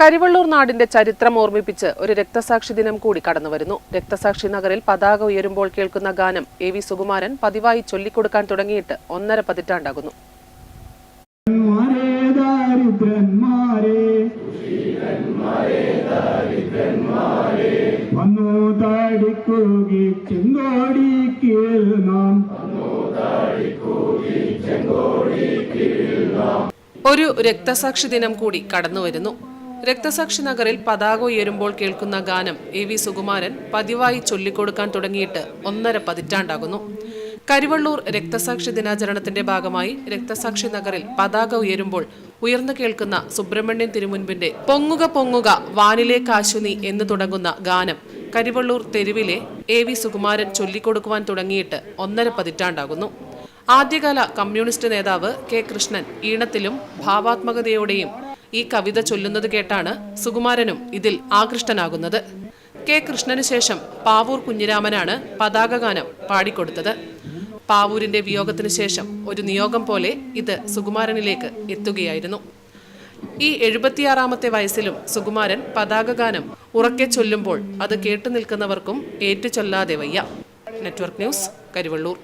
കരിവള്ളൂർ നാടിന്റെ ചരിത്രം ഓർമ്മിപ്പിച്ച് ഒരു രക്തസാക്ഷി ദിനം കൂടി കടന്നുവരുന്നു. രക്തസാക്ഷി നഗറിൽ പതാക ഉയരുമ്പോൾ കേൾക്കുന്ന ഗാനം AV സുകുമാരൻ പതിവായി ചൊല്ലിക്കൊടുക്കാൻ തുടങ്ങിയിട്ട് 1.5 പതിറ്റാണ്ടാകുന്നു. ഒരു രക്തസാക്ഷി ദിനം കൂടി കടന്നുവരുന്നു. രക്തസാക്ഷി നഗറിൽ പതാക ഉയരുമ്പോൾ കേൾക്കുന്ന ഗാനം AV സുകുമാരൻ പതിവായി ചൊല്ലിക്കൊടുക്കാൻ തുടങ്ങിയിട്ട് 1.5 പതിറ്റാണ്ടാകുന്നു. കരിവള്ളൂർ രക്തസാക്ഷി ദിനാചരണത്തിന്റെ ഭാഗമായി രക്തസാക്ഷി നഗറിൽ പതാക ഉയരുമ്പോൾ ഉയർന്നു കേൾക്കുന്ന സുബ്രഹ്മണ്യൻ തിരുമുൻപിന്റെ പൊങ്ങുക പൊങ്ങുക വാനിലേക്കാശുനി എന്ന് തുടങ്ങുന്ന ഗാനം കരിവള്ളൂർ തെരുവിലെ AV സുകുമാരൻ ചൊല്ലിക്കൊടുക്കുവാൻ തുടങ്ങിയിട്ട് 1.5 പതിറ്റാണ്ടാകുന്നു. ആദ്യകാല കമ്മ്യൂണിസ്റ്റ് നേതാവ് K. കൃഷ്ണൻ ഈണത്തിലും ഭാവാത്മകതയോടെയും ഈ കവിത ചൊല്ലുന്നത് കേട്ടാണ് സുകുമാരനും ഇതിൽ ആകൃഷ്ടനാകുന്നത്. K. കൃഷ്ണനു ശേഷം പാവൂർ കുഞ്ഞിരാമനാണ് പതാകഗാനം പാടിക്കൊടുത്തത്. പാവൂരിന്റെ വിയോഗത്തിനു ശേഷം ഒരു നിയോഗം പോലെ ഇത് സുകുമാരനിലേക്ക് എത്തുകയായിരുന്നു. ഈ 76ാമത്തെ വയസ്സിലും സുകുമാരൻ പതാകഗാനം ഉറക്കെ ചൊല്ലുമ്പോൾ അത് കേട്ടു നിൽക്കുന്നവർക്കും ഏറ്റുചൊല്ലാതെ വയ്യ. Network news, Karivellur.